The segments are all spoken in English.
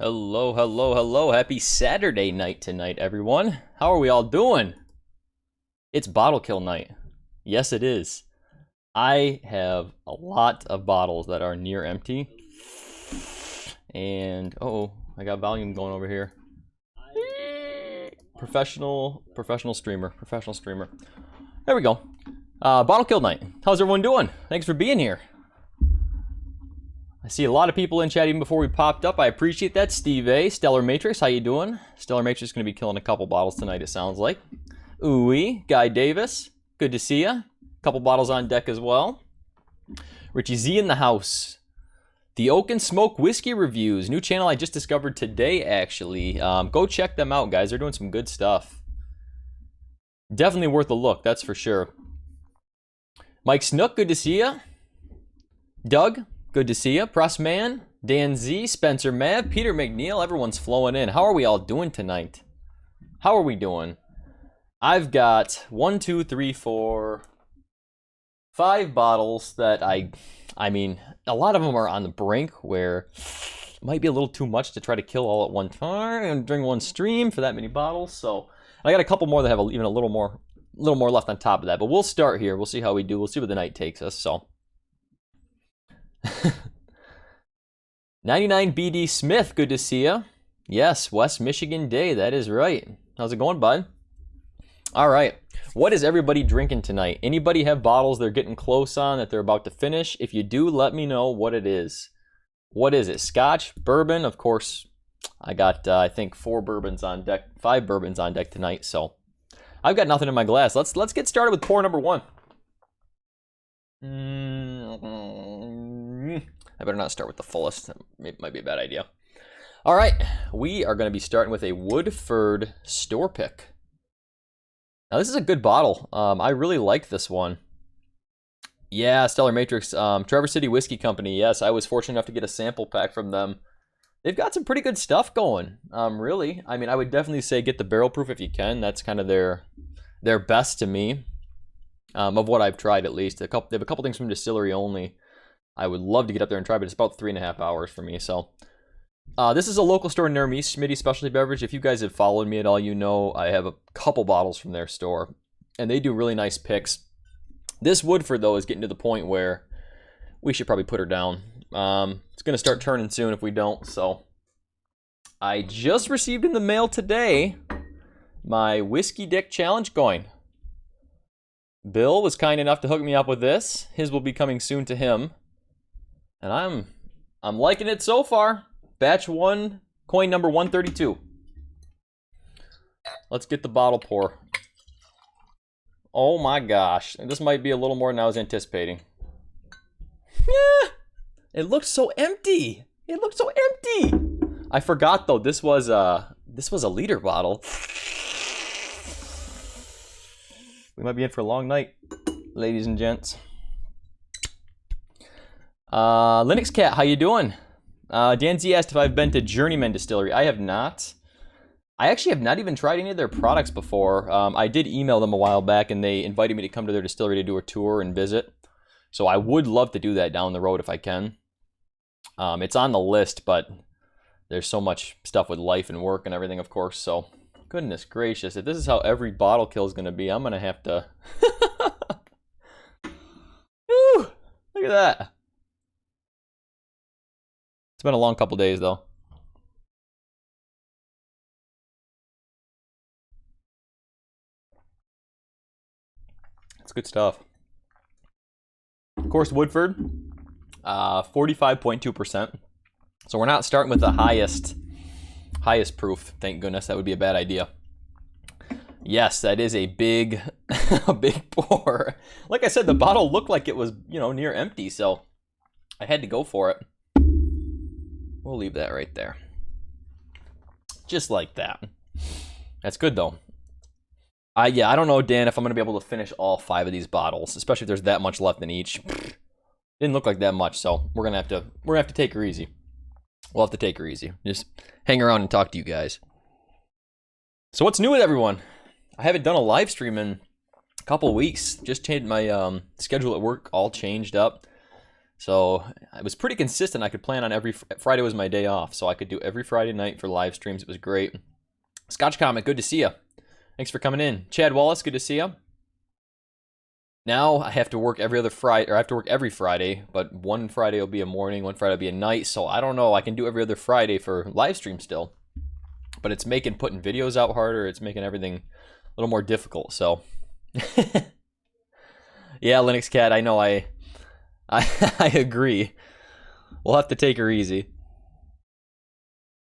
Hello, hello, hello. Happy Saturday night tonight, everyone. How are we all doing? It's bottle kill night. Yes, it is. I have a lot of bottles that are near empty. And, I got volume going over here. Professional streamer. There we go. Bottle kill night. How's everyone doing? Thanks for being here. I see a lot of people in chat even before we popped up. I appreciate that. Steve A. Stellar Matrix, how you doing? Stellar Matrix is going to be killing a couple bottles tonight, it sounds like. Ooey. Guy Davis. Good to see ya. Couple bottles on deck as well. Richie Z in the house. The Oak and Smoke Whiskey Reviews. New channel I just discovered today, actually. Go check them out, guys. They're doing some good stuff. Definitely worth a look, that's for sure. Mike Snook, good to see ya. Doug, good to see ya. Pressman, Dan Z, Spencer Mav, Peter McNeil. Everyone's flowing in. How are we all doing tonight? How are we doing? I've got 1, 2, 3, 4, 5 bottles that I mean, a lot of them are on the brink where it might be a little too much to try to kill all at one time and during one stream for that many bottles. So I got a couple more that have even a little more left on top of that. But we'll start here. We'll see how we do. We'll see where the night takes us. So 99 BD Smith, good to see ya. Yes, West Michigan Day, that is right. How's it going, bud? All right, what is everybody drinking tonight? Anybody have bottles they're getting close on that they're about to finish? If you do, let me know what it is. What is it? Scotch, bourbon, of course. I got, I think, 4 bourbons on deck, 5 bourbons on deck tonight. So I've got nothing in my glass. Let's get started with pour number 1. I better not start with the fullest. It might be a bad idea. All right, we are going to be starting with a Woodford Store Pick. Now, this is a good bottle. I really like this one. Yeah, Stellar Matrix, Traverse City Whiskey Company. Yes, I was fortunate enough to get a sample pack from them. They've got some pretty good stuff going, really. I mean, I would definitely say get the barrel proof if you can. That's kind of their best to me, of what I've tried at least. They have a couple things from distillery only. I would love to get up there and try, but it's about 3.5 hours for me. So this is a local store near me, Smitty Specialty Beverage. If you guys have followed me at all, you know I have a couple bottles from their store, and they do really nice picks. This Woodford, though, is getting to the point where we should probably put her down. It's going to start turning soon if we don't. So I just received in the mail today my Whiskey Dick Challenge coin. Bill was kind enough to hook me up with this. His will be coming soon to him. And I'm liking it so far. Batch 1, coin number 132. Let's get the bottle pour. Oh my gosh. This might be a little more than I was anticipating. Yeah, it looks so empty. It looks so empty. I forgot though, this was a liter bottle. We might be in for a long night, ladies and gents. Linux Cat, how you doing? Dan Z asked if I've been to Journeyman Distillery. I have not. I actually have not even tried any of their products before. I did email them a while back, and they invited me to come to their distillery to do a tour and visit. So I would love to do that down the road if I can. It's on the list, but there's so much stuff with life and work and everything, of course. So, goodness gracious, if this is how every bottle kill is going to be, I'm going to have to... Woo! Look at that. It's been a long couple days, though. It's good stuff. Of course, Woodford, 45.2%. So we're not starting with the highest proof. Thank goodness, that would be a bad idea. Yes, that is a big, a big pour. Like I said, the bottle looked like it was, near empty, so I had to go for it. We'll leave that right there. Just like that. That's good, though. I don't know, Dan, if I'm going to be able to finish all 5 of these bottles, especially if there's that much left in each. Didn't look like that much, so we're going to have to take her easy. We'll have to take her easy. Just hang around and talk to you guys. So what's new with everyone? I haven't done a live stream in a couple weeks. Just changed my schedule at work, all changed up. So I was pretty consistent. I could plan on every Friday was my day off, so I could do every Friday night for live streams. It was great. Scotch Comic, good to see you. Thanks for coming in. Chad Wallace, good to see you. Now I have to work every other Friday, or I have to work every Friday, but one Friday will be a morning, one Friday will be a night, so I don't know. I can do every other Friday for live stream still, but it's making putting videos out harder. It's making everything a little more difficult, so. Yeah, Linux Cat, I know, I agree. We'll have to take her easy.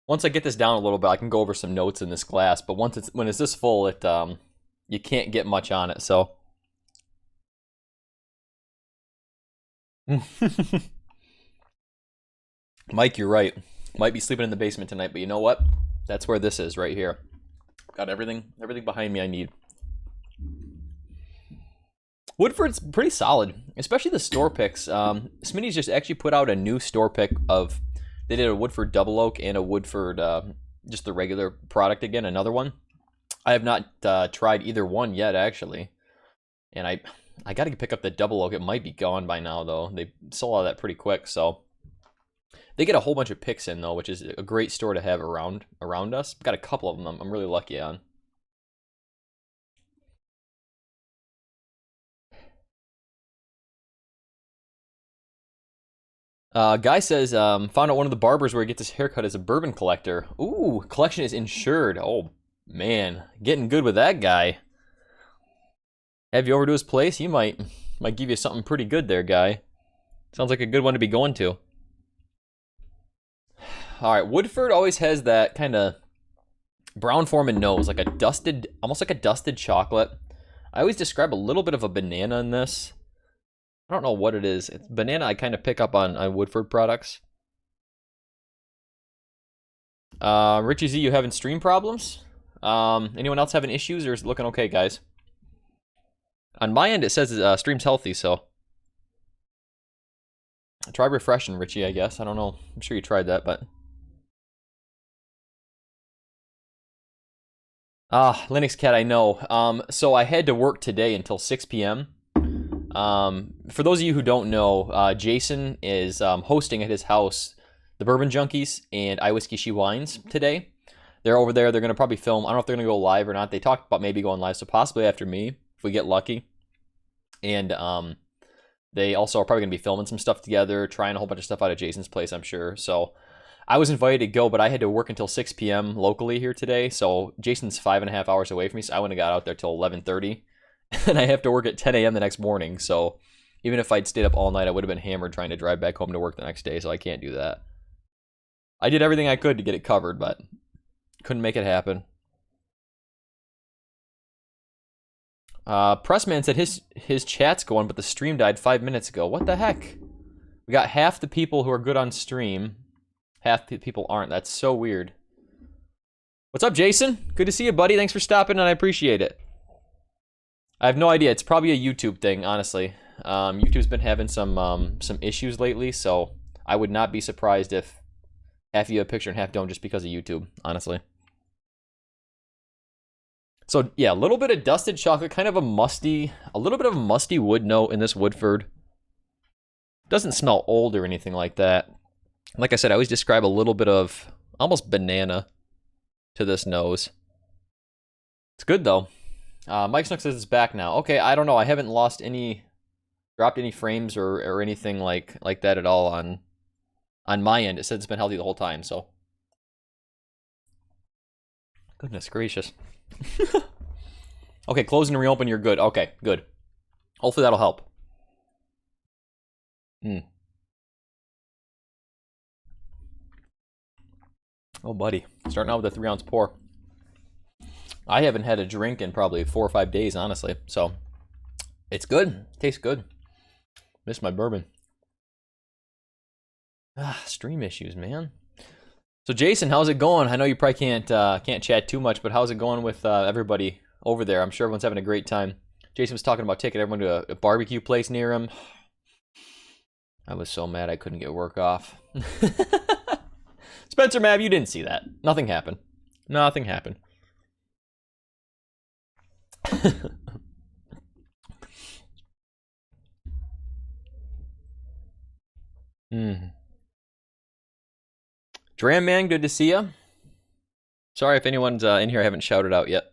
Once I get this down a little bit, I can go over some notes in this glass, but when it's this full, you can't get much on it, so. Mike, you're right. Might be sleeping in the basement tonight, but you know what? That's where this is, right here. Got everything behind me I need. Woodford's pretty solid, especially the store picks. Smitty's just actually put out a new store pick of, they did a Woodford Double Oak and a Woodford, just the regular product again, another one. I have not tried either one yet, actually. And I got to pick up the Double Oak. It might be gone by now, though. They sold all that pretty quick, so. They get a whole bunch of picks in, though, which is a great store to have around us. Got a couple of them I'm really lucky on. Guy says, found out one of the barbers where he gets his haircut as a bourbon collector. Ooh, collection is insured. Oh, man. Getting good with that guy. Have you over to his place? He might give you something pretty good there, guy. Sounds like a good one to be going to. All right, Woodford always has that kind of Brown-Forman nose, like a dusted, almost like a dusted chocolate. I always describe a little bit of a banana in this. I don't know what it is. It's banana I kind of pick up on Woodford products. Richie Z, you having stream problems? Anyone else having issues, or is it looking okay, guys? On my end, it says stream's healthy, so. Try refreshing, Richie, I guess. I don't know. I'm sure you tried that, but. Linux Cat, I know. So I had to work today until 6 p.m. For those of you who don't know, Jason is hosting at his house the Bourbon Junkies and I Whiskey She Wines today. They're over there. They're going to probably film. I don't know if they're going to go live or not. They talked about maybe going live, so possibly after me, if we get lucky. And they also are probably going to be filming some stuff together, trying a whole bunch of stuff out at Jason's place, I'm sure. So I was invited to go, but I had to work until 6 p.m. locally here today. So Jason's 5.5 hours away from me, so I wouldn't have got out there till 11:30. And I have to work at 10 a.m. the next morning. So even if I'd stayed up all night, I would have been hammered trying to drive back home to work the next day. So I can't do that. I did everything I could to get it covered, but couldn't make it happen. Pressman said his chat's going, but the stream died 5 minutes ago. What the heck? We got half the people who are good on stream. Half the people aren't. That's so weird. What's up, Jason? Good to see you, buddy. Thanks for stopping, and I appreciate it. I have no idea. It's probably a YouTube thing, honestly. YouTube's been having some issues lately, so I would not be surprised if half of you have a picture and half don't just because of YouTube, honestly. So yeah, a little bit of dusted chocolate, kind of a little bit of a musty wood note in this Woodford. Doesn't smell old or anything like that. Like I said, I always describe a little bit of almost banana to this nose. It's good though. Mike Snook says it's back now. Okay, I don't know. I haven't dropped any frames or anything like that at all on my end. It said it's been healthy the whole time, so. Goodness gracious. Okay, close and reopen, you're good. Okay, good. Hopefully that'll help. Oh, buddy. Starting out with a 3-ounce pour. I haven't had a drink in probably 4 or 5 days, honestly. So, it's good. Tastes good. Miss my bourbon. Stream issues, man. So, Jason, how's it going? I know you probably can't chat too much, but how's it going with everybody over there? I'm sure everyone's having a great time. Jason was talking about taking everyone to a barbecue place near him. I was so mad I couldn't get work off. Spencer Mav, you didn't see that. Nothing happened. Nothing happened. Mm. Dram Man, good to see you. Sorry if anyone's in here I haven't shouted out yet.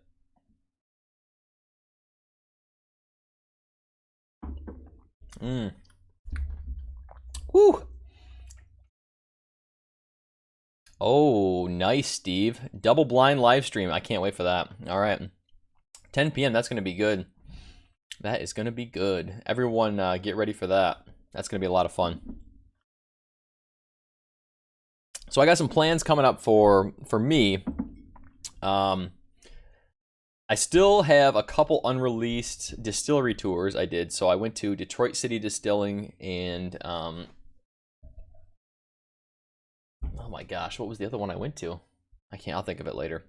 Mm. Woo! Oh, nice, Steve. Double blind live stream. I can't wait for that. All right. 10 p.m. That's going to be good. That is going to be good. Everyone get ready for that. That's going to be a lot of fun. So I got some plans coming up for me. I still have a couple unreleased distillery tours I did. So I went to Detroit City Distilling and oh my gosh, what was the other one I went to? I'll think of it later.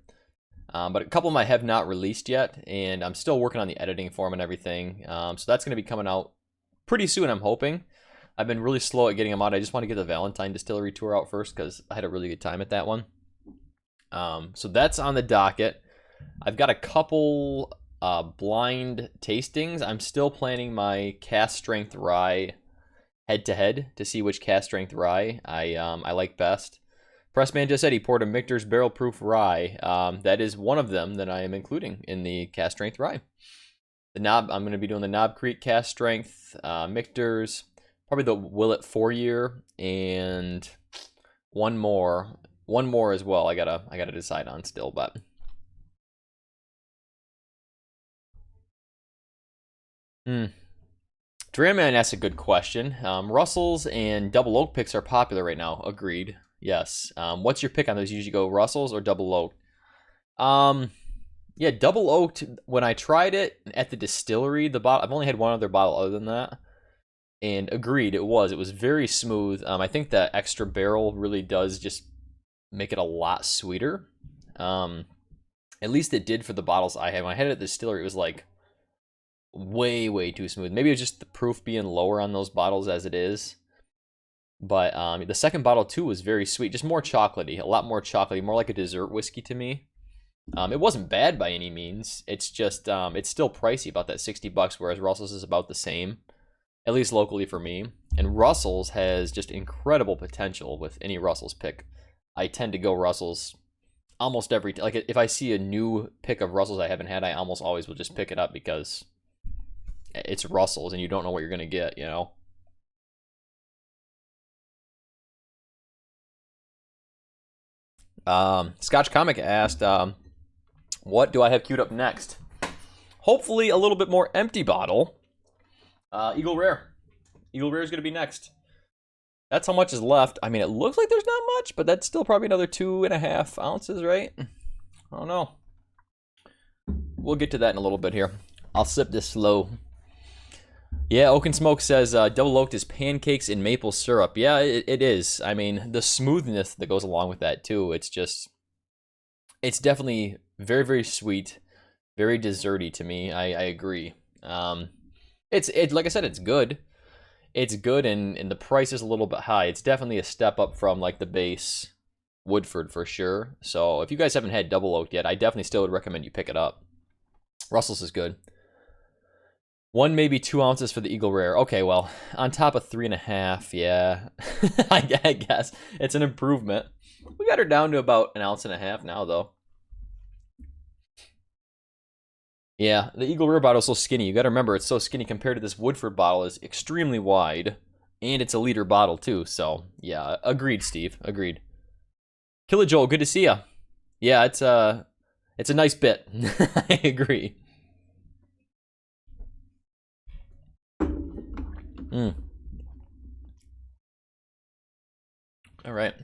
But a couple of them I have not released yet, and I'm still working on the editing for them and everything. So that's going to be coming out pretty soon, I'm hoping. I've been really slow at getting them out. I just want to get the Valentine Distillery tour out first because I had a really good time at that one. So that's on the docket. I've got a couple blind tastings. I'm still planning my cast strength rye head-to-head to see which cast strength rye I like best. Pressman just said he poured a Michter's barrel proof rye. That is one of them that I am including in the cast strength rye. The Knob, I'm going to be doing the Knob Creek cast strength, Michter's, probably the Willet 4-year, and one more as well. I gotta decide on still, but. Dreamman asks a good question. Russells and double oak picks are popular right now. Agreed. Yes. What's your pick on those? You usually go Russells or double oaked? Yeah, double oaked. When I tried it at the distillery, the bottle, I've only had one other bottle other than that, and agreed, it was very smooth. I think that extra barrel really does just make it a lot sweeter. At least it did for the bottles I had. When I had it at the distillery, it was like way too smooth. Maybe it was just the proof being lower on those bottles as it is. But the second bottle too was very sweet, just more chocolatey, a lot more chocolatey, more like a dessert whiskey to me. It wasn't bad by any means. It's just it's still pricey, about that $60, whereas Russell's is about the same, at least locally for me. And Russell's has just incredible potential with any Russell's pick. I tend to go Russell's almost every like if I see a new pick of Russell's I haven't had, I almost always will just pick it up because it's Russell's and you don't know what you're gonna get, you know. Scotch Comic asked, what do I have queued up next? Hopefully a little bit more empty bottle. Eagle Rare. Eagle Rare is going to be next. That's how much is left. I mean, it looks like there's not much, but that's still probably another 2.5 ounces, right? I don't know. We'll get to that in a little bit here. I'll sip this slow. Yeah, Oak and Smoke says double oaked is pancakes in maple syrup. Yeah, it is. I mean, the smoothness that goes along with that too. It's it's definitely very sweet, very desserty to me. I agree. It's like I said, it's good. It's good, and the price is a little bit high. It's definitely a step up from like the base Woodford for sure. So if you guys haven't had double oaked yet, I definitely still would recommend you pick it up. Russell's is good. 1, maybe 2 ounces for the Eagle Rare. Okay, well, on top of 3.5, yeah. I guess it's an improvement. We got her down to about 1.5 ounces now, though. Yeah, the Eagle Rare bottle is so skinny. You got to remember, it's so skinny compared to this Woodford bottle is extremely wide, and it's a liter bottle too. So yeah, agreed, Steve. Agreed. Killer Joel, good to see ya. Yeah, it's a nice bit. I agree. All right.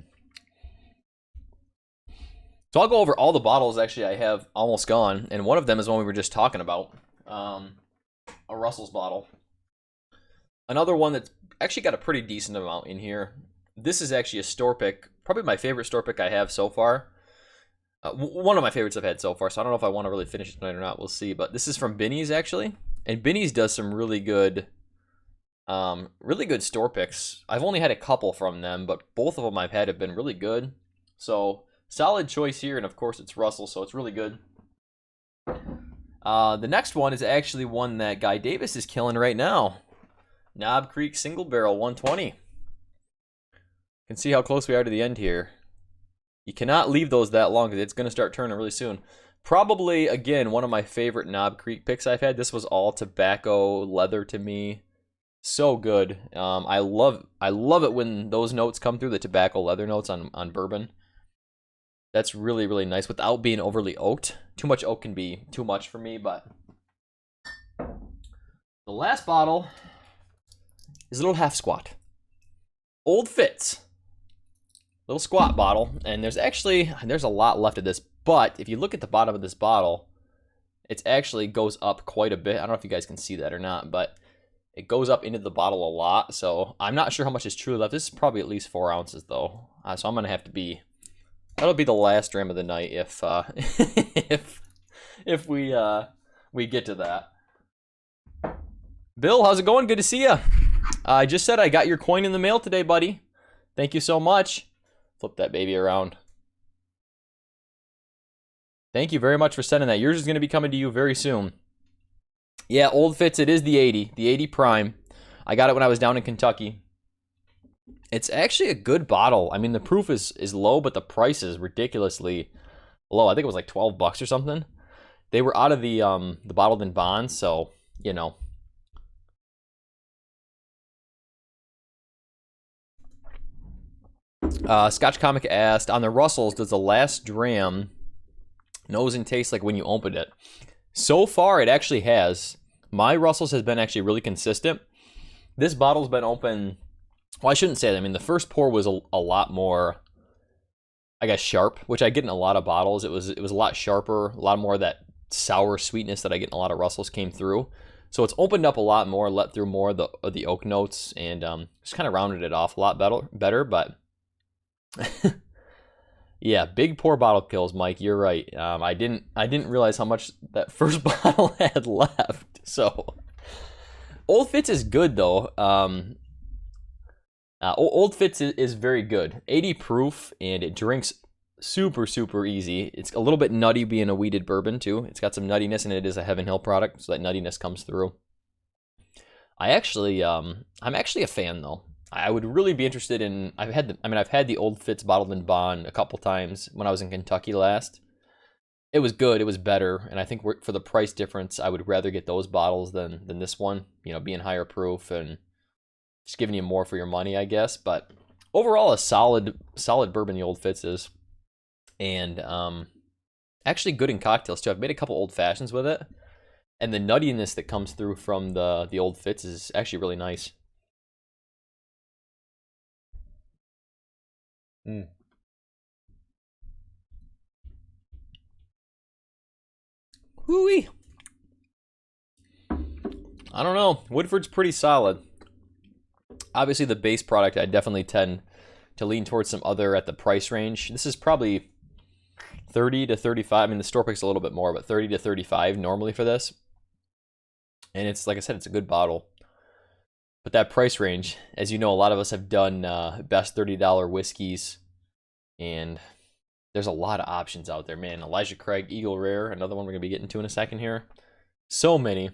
So I'll go over all the bottles actually I have almost gone, and one of them is one we were just talking about, a Russell's bottle. Another one that's actually got a pretty decent amount in here. This is actually a store pick, probably my favorite store pick I have so far. One of my favorites I've had so far, so I don't know if I want to really finish it tonight or not. We'll see. But this is from Binny's actually, and Binny's does some really good store picks. I've only had a couple from them, but both of them I've had have been really good. So solid choice here, and of course it's Russell, so it's really good. The next one is actually one that Guy Davis is killing right now. Knob Creek Single Barrel 120. can see how close we are to the end here. You cannot leave those that long because it's going to start turning really soon. Probably, again, one of my favorite Knob Creek picks I've had. This was all tobacco leather to me. So good. I love it when those notes come through, the tobacco leather notes on bourbon. That's really, really nice without being overly oaked. Too much oak can be too much for me, but the last bottle is a little half squat. Old Fitz. Little squat bottle, and there's a lot left of this, but if you look at the bottom of this bottle, it actually goes up quite a bit. I don't know if you guys can see that or not, but it goes up into the bottle a lot, so I'm not sure how much is truly left. This is probably at least 4 ounces, though, so I'm going to have to be... That'll be the last dram of the night if if we get to that. Bill, how's it going? Good to see you. I just said I got your coin in the mail today, buddy. Thank you so much. Flip that baby around. Thank you very much for sending that. Yours is going to be coming to you very soon. Yeah, Old Fitz, it is the 80 Prime. I got it when I was down in Kentucky. It's actually a good bottle. I mean, the proof is low, but the price is ridiculously low. I think it was like $12 or something. They were out of the bottled in bonds, so, you know. Scotch Comic asked, on the Russells, does the last dram nose and taste like when you opened it? So far, it actually has. My Russells has been actually really consistent. This bottle's been open... Well, I shouldn't say that. I mean, the first pour was a lot more, I guess, sharp, which I get in a lot of bottles. It was a lot sharper, a lot more of that sour sweetness that I get in a lot of Russells came through. So it's opened up a lot more, let through more of the oak notes, and just kind of rounded it off a lot better. But yeah, big pour bottle kills, Mike. You're right. I didn't realize how much that first bottle had left. So Old Fitz is good though. Old Fitz is very good. 80 proof, and it drinks super, super easy. It's a little bit nutty being a wheated bourbon, too. It's got some nuttiness, and it is a Heaven Hill product, so that nuttiness comes through. I'm actually a fan, though. I would really be interested in... I've had the Old Fitz bottled in bond a couple times when I was in Kentucky last. It was good. It was better, and I think for the price difference, I would rather get those bottles than this one, you know, being higher proof and... just giving you more for your money, I guess. But overall, a solid bourbon the Old Fitz is. And actually good in cocktails, too. I've made a couple Old Fashions with it. And the nuttiness that comes through from the Old Fitz is actually really nice. Whoo-wee. I don't know. Woodford's pretty solid. Obviously, the base product, I definitely tend to lean towards some other at the price range. This is probably 30 to 35. I mean, the store pick's a little bit more, but 30 to 35 normally for this. And it's, like I said, it's a good bottle. But that price range, as you know, a lot of us have done best $30 whiskeys. And there's a lot of options out there, man. Elijah Craig, Eagle Rare, another one we're going to be getting to in a second here. So many.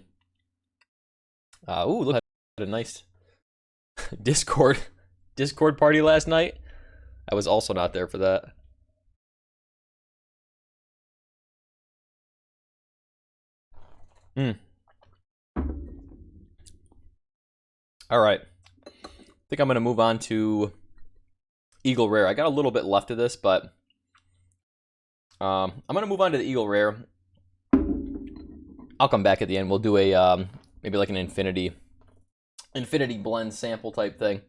Ooh, look at a nice... Discord party last night. I was also not there for that. All right. I think I'm going to move on to Eagle Rare. I got a little bit left of this, but I'm going to move on to the Eagle Rare. I'll come back at the end. We'll do a maybe like an infinity blend sample type thing.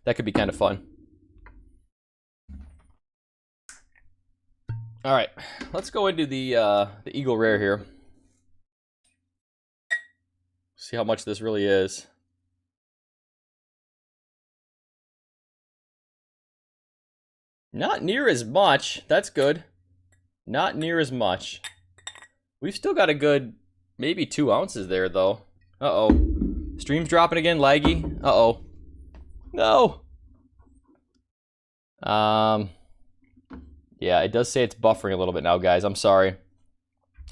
That could be kind of fun. All right, let's go into the Eagle Rare here. See how much this really is. Not near as much. That's good. Not near as much. We've still got a good maybe 2 ounces there, though. Uh-oh. Stream's dropping again, laggy. Uh-oh. No! Yeah, it does say it's buffering a little bit now, guys. I'm sorry.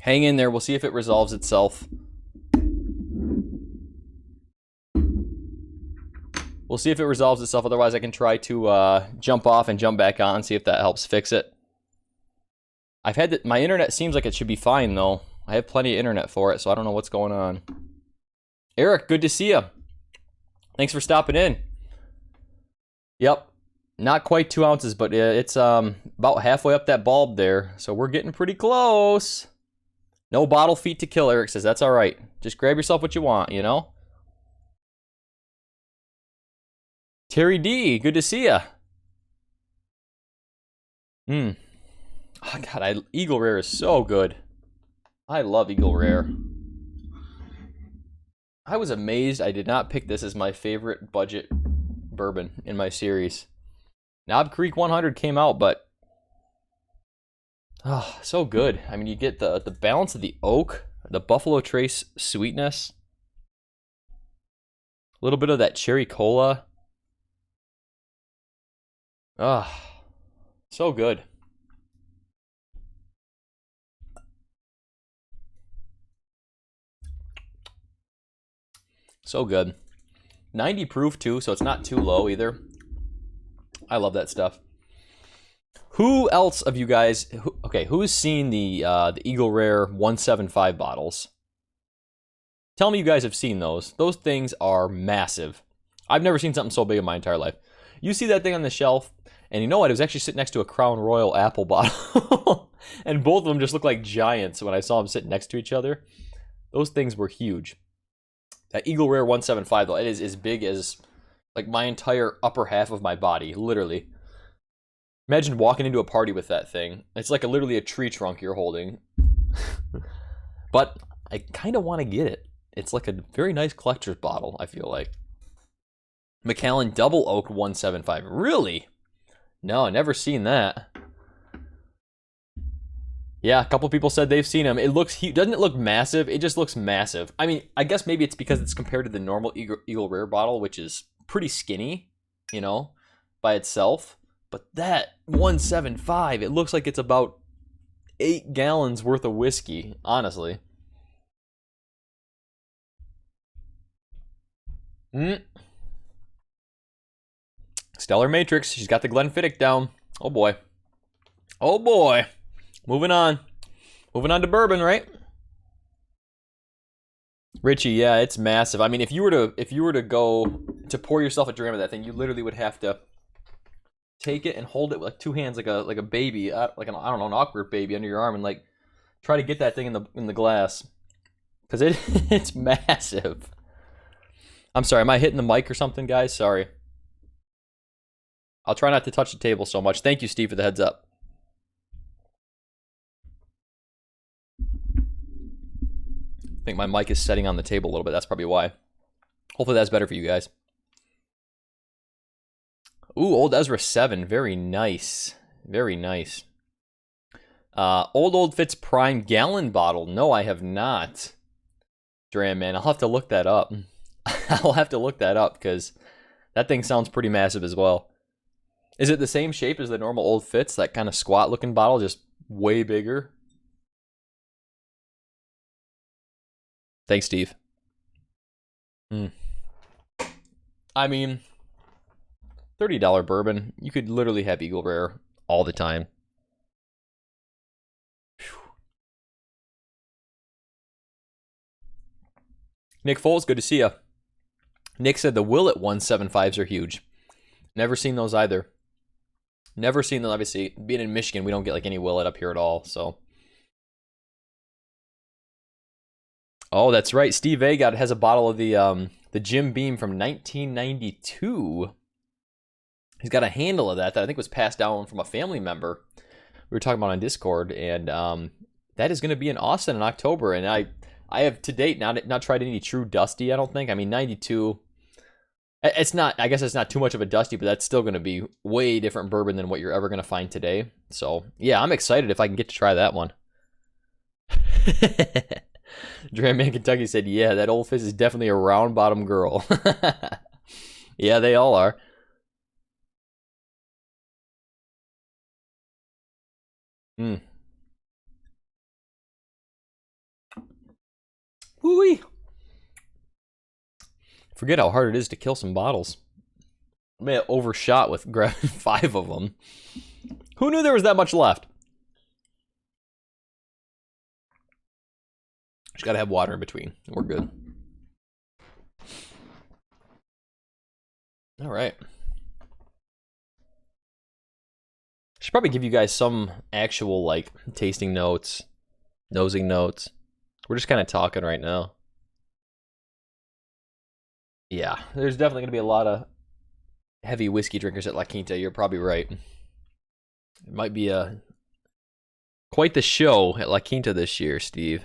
Hang in there. We'll see if it resolves itself. We'll see if it resolves itself. Otherwise, I can try to jump off and jump back on, see if that helps fix it. I've had my internet seems like it should be fine, though. I have plenty of internet for it, so I don't know what's going on. Eric, good to see you. Thanks for stopping in. Yep, not quite 2 ounces, but it's about halfway up that bulb there, so we're getting pretty close. No bottle feet to kill, Eric says. That's all right. Just grab yourself what you want, you know? Terry D, good to see ya. Oh, God, Eagle Rare is so good. I love Eagle Rare. I was amazed I did not pick this as my favorite budget bourbon in my series. Knob Creek 100 came out, but oh, so good. I mean, you get the balance of the oak, the Buffalo Trace sweetness, a little bit of that cherry cola. Ah, so good. So good. 90 proof too, so it's not too low either. I love that stuff. Who else of you guys? Who's seen the Eagle Rare 175 bottles? Tell me you guys have seen those. Those things are massive. I've never seen something so big in my entire life. You see that thing on the shelf, and you know what? It was actually sitting next to a Crown Royal apple bottle. And both of them just look like giants when I saw them sitting next to each other. Those things were huge. That Eagle Rare 175, though, it is as big as like my entire upper half of my body, literally. Imagine walking into a party with that thing. It's like literally a tree trunk you're holding. But I kind of want to get it. It's like a very nice collector's bottle, I feel like. Macallan Double Oak 175. Really? No, never seen that. Yeah, a couple people said they've seen him. It looks, doesn't it look massive? It just looks massive. I mean, I guess maybe it's because it's compared to the normal Eagle Rare bottle, which is pretty skinny, you know, by itself. But that 175, it looks like it's about 8 gallons worth of whiskey, honestly. Stellar Matrix, she's got the Glenfiddich down. Oh boy. Oh boy. Moving on. Moving on to bourbon, right? Richie, yeah, it's massive. I mean, if you were to go to pour yourself a dram of that thing, you literally would have to take it and hold it with like 2 hands, like a baby, like an, I don't know, an awkward baby under your arm, and like try to get that thing in the glass, because it's massive. I'm sorry, am I hitting the mic or something, guys? Sorry. I'll try not to touch the table so much. Thank you, Steve, for the heads up. I think my mic is setting on the table a little bit. That's probably why. Hopefully that's better for you guys. Ooh, Old Ezra 7. Very nice. Very nice. Old Fitz Prime gallon bottle. No, I have not. Dram, man. I'll have to look that up. I'll have to look that up because that thing sounds pretty massive as well. Is it the same shape as the normal Old Fitz? That kind of squat looking bottle, just way bigger? Thanks, Steve. I mean, $30 bourbon. You could literally have Eagle Rare all the time. Whew. Nick Foles, good to see you. Nick said the Willet 175s are huge. Never seen those either. Never seen them, obviously. Being in Michigan, we don't get like any Willet up here at all, so. Oh, that's right. Steve A has a bottle of the Jim Beam from 1992. He's got a handle of that I think was passed down from a family member. We were talking about on Discord, and that is going to be in Austin in October. And I have to date not tried any true Dusty. I don't think. I mean, 92. It's not. I guess it's not too much of a Dusty, but that's still going to be way different bourbon than what you're ever going to find today. So yeah, I'm excited if I can get to try that one. Dramman Kentucky said, yeah, that Old Fizz is definitely a round bottom girl. Yeah, they all are. Woo-wee. Forget how hard it is to kill some bottles. May have overshot with grabbing 5 of them. Who knew there was that much left? Just gotta have water in between. We're good. All right. Should probably give you guys some actual, like, tasting notes, nosing notes. We're just kind of talking right now. Yeah, there's definitely going to be a lot of heavy whiskey drinkers at La Quinta. You're probably right. It might be quite the show at La Quinta this year, Steve.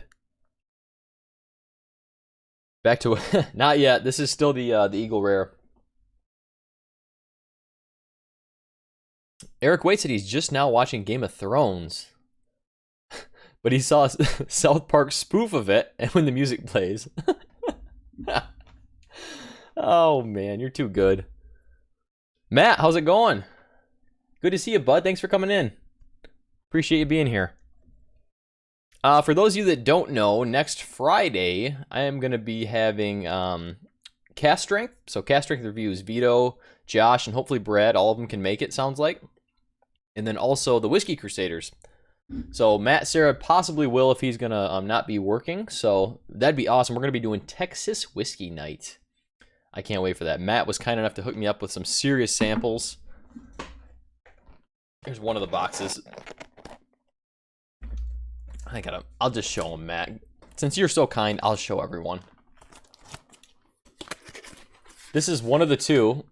Back to not yet. This is still the Eagle Rare. Eric Waite said he's just now watching Game of Thrones, but he saw a South Park spoof of it, and when the music plays. Oh man, you're too good. Matt, how's it going? Good to see you, bud. Thanks for coming in. Appreciate you being here. For those of you that don't know, next Friday, I am going to be having Cast Strength. So Cast Strength reviews, Vito, Josh, and hopefully Brad. All of them can make it, sounds like. And then also the Whiskey Crusaders. So Matt, Sarah possibly will if he's going to not be working. So that'd be awesome. We're going to be doing Texas Whiskey Night. I can't wait for that. Matt was kind enough to hook me up with some serious samples. Here's one of the boxes. I'll just show him, Matt. Since you're so kind, I'll show everyone. This is one of the 2,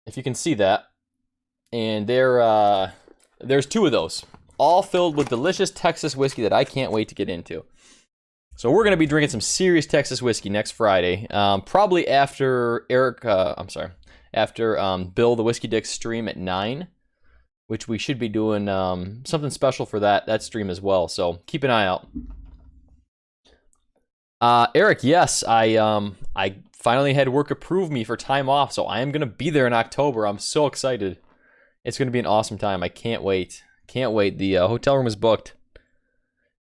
if you can see that. And there's 2 of those, all filled with delicious Texas whiskey that I can't wait to get into. So we're going to be drinking some serious Texas whiskey next Friday, probably after after Bill the Whiskey Dick stream at 9, which we should be doing something special for that stream as well. So keep an eye out. Eric, yes, I finally had work approve me for time off, so I am going to be there in October. I'm so excited. It's going to be an awesome time. I can't wait. Can't wait. The hotel room is booked.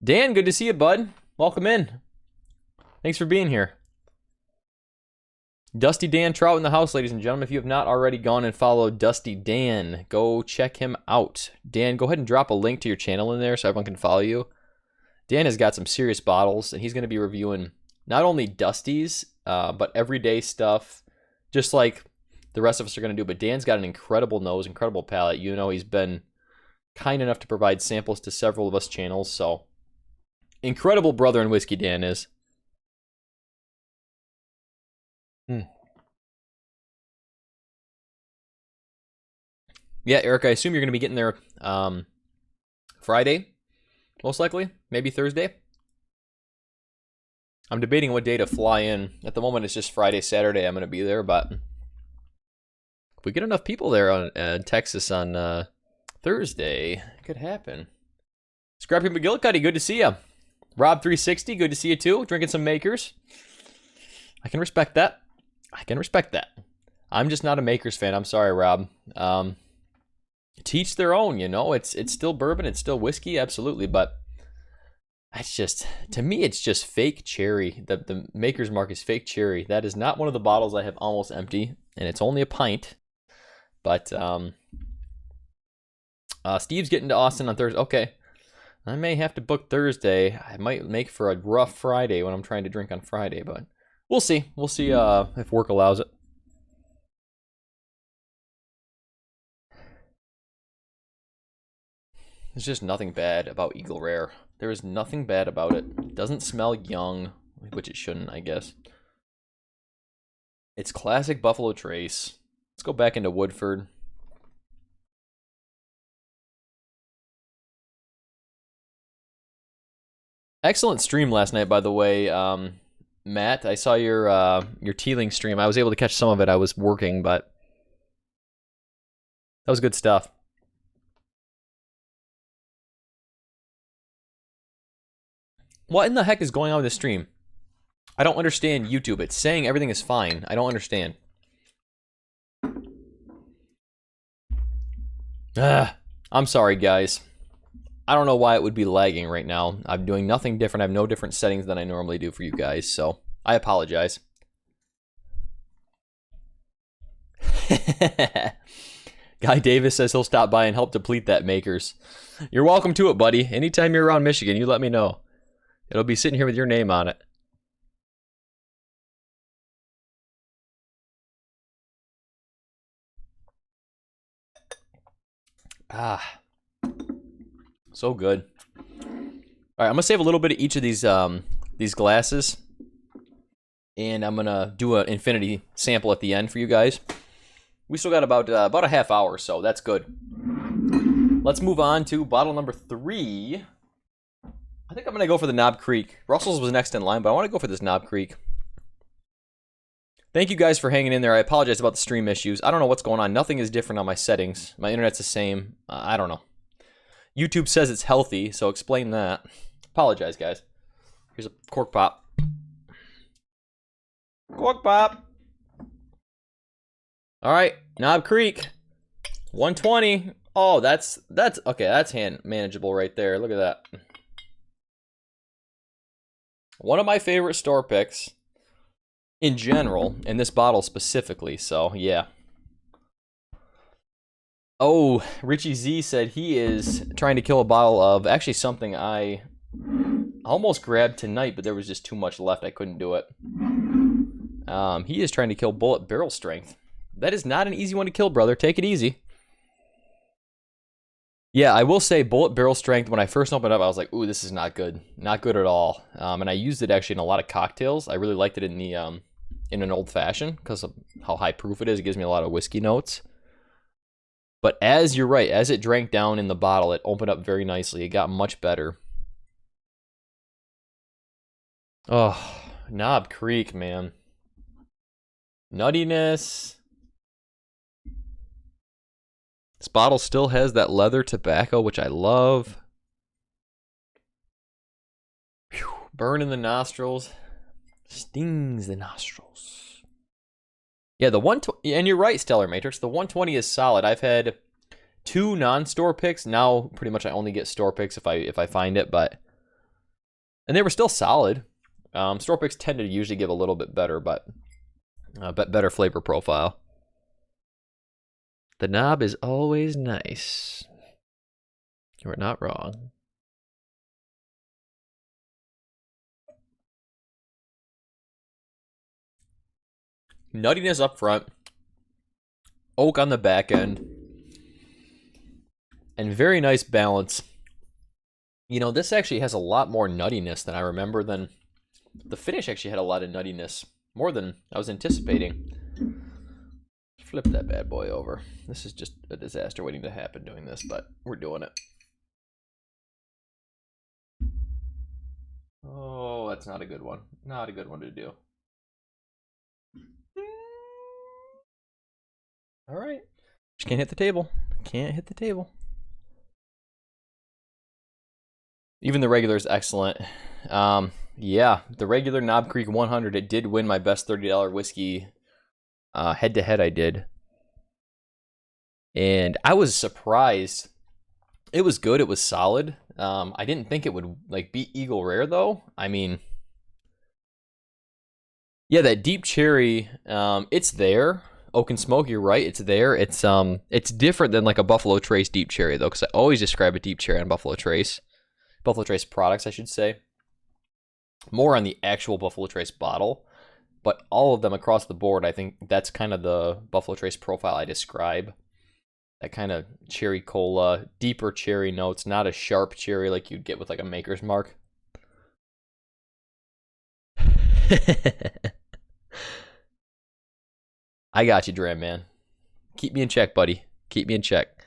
Dan, good to see you, bud. Welcome in. Thanks for being here. Dusty Dan Trout in the house, ladies and gentlemen. If you have not already gone and followed Dusty Dan, go check him out. Dan, go ahead and drop a link to your channel in there so everyone can follow you. Dan has got some serious bottles, and he's going to be reviewing not only Dusty's, but everyday stuff, just like the rest of us are going to do. But Dan's got an incredible nose, incredible palate. You know, he's been kind enough to provide samples to several of us channels, so incredible brother in whiskey Dan is. Yeah, Eric, I assume you're going to be getting there Friday, most likely, maybe Thursday. I'm debating what day to fly in. At the moment, it's just Friday, Saturday. I'm going to be there, but if we get enough people there in Texas on Thursday, it could happen. Scrappy McGillicuddy, good to see you. Rob360, good to see you too. Drinking some Makers. I can respect that. I can respect that. I'm just not a Makers fan. I'm sorry, Rob. Teach their own, you know. It's still bourbon. It's still whiskey, absolutely. But it's just, to me, it's just fake cherry. The Maker's Mark is fake cherry. That is not one of the bottles I have almost empty, and it's only a pint. But Steve's getting to Austin on Thursday. Okay. I may have to book Thursday. I might make for a rough Friday when I'm trying to drink on Friday, but we'll see. We'll see if work allows it. There's just nothing bad about Eagle Rare. There is nothing bad about it. It doesn't smell young, which it shouldn't, I guess. It's classic Buffalo Trace. Let's go back into Woodford. Excellent stream last night, by the way, Matt. I saw your Teeling stream. I was able to catch some of it. I was working, but that was good stuff. What in the heck is going on with this stream? I don't understand YouTube. It's saying everything is fine. I don't understand. I'm sorry, guys. I don't know why it would be lagging right now. I'm doing nothing different. I have no different settings than I normally do for you guys, so I apologize. Guy Davis says he'll stop by and help deplete that Makers. You're welcome to it, buddy. Anytime you're around Michigan, you let me know. It'll be sitting here with your name on it. Ah, so good. All right, I'm gonna save a little bit of each of these glasses, and I'm gonna do an infinity sample at the end for you guys. We still got about a half hour, so that's good. Let's move on to bottle number 3. I think I'm gonna go for the Knob Creek. Russell's was next in line, but I want to go for this Knob Creek. Thank you guys for hanging in there. I apologize about the stream issues. I don't know what's going on. Nothing is different on my settings. My internet's the same. I don't know. YouTube says it's healthy, so explain that. Apologize, guys. Here's a cork pop. Cork pop. All right, Knob Creek, 120. Oh, that's okay. That's manageable right there. Look at that. One of my favorite store picks in general, and this bottle specifically. So yeah. Oh, Richie Z said he is trying to kill a bottle of actually something I almost grabbed tonight, but there was just too much left. I couldn't do it. He is trying to kill Bullet Barrel Strength. That is not an easy one to kill, brother. Take it easy. Yeah, I will say Bullet Barrel Strength, when I first opened it up, I was like, ooh, this is not good. Not good at all. And I used it actually in a lot of cocktails. I really liked it in the in an old fashioned because of how high proof it is. It gives me a lot of whiskey notes. But as you're right, as it drank down in the bottle, it opened up very nicely. It got much better. Oh, Knob Creek, man. Nuttiness. This bottle still has that leather tobacco, which I love. Whew. Burn in the nostrils. Stings the nostrils. Yeah, the 120, and you're right, Stellar Matrix. The 120 is solid. I've had 2 non-store picks. Now, pretty much, I only get store picks if I find it, and they were still solid. Store picks tend to usually give a little bit better, but better flavor profile. The knob is always nice. You're not wrong. Nuttiness up front. Oak on the back end. And very nice balance. You know, this actually has a lot more nuttiness than I remember. The finish actually had a lot of nuttiness. More than I was anticipating. Flip that bad boy over. This is just a disaster waiting to happen doing this, but we're doing it. Oh, that's not a good one. Not a good one to do. All right. Just can't hit the table. Can't hit the table. Even the regular is excellent. Yeah, the regular Knob Creek 100, it did win my best $30 whiskey head-to-head I did. And I was surprised. It was good. It was solid. I didn't think it would beat Eagle Rare, though. I mean, yeah, that deep cherry, it's there. Oak and Smoke, you're right. It's there. It's different than like a Buffalo Trace deep cherry, though, because I always describe a deep cherry on Buffalo Trace. Buffalo Trace products, I should say. More on the actual Buffalo Trace bottle. But all of them across the board, I think that's kind of the Buffalo Trace profile I describe. That kind of cherry cola, deeper cherry notes, not a sharp cherry like you'd get with like a Maker's Mark. I got you, Dram Man. Keep me in check, buddy. Keep me in check.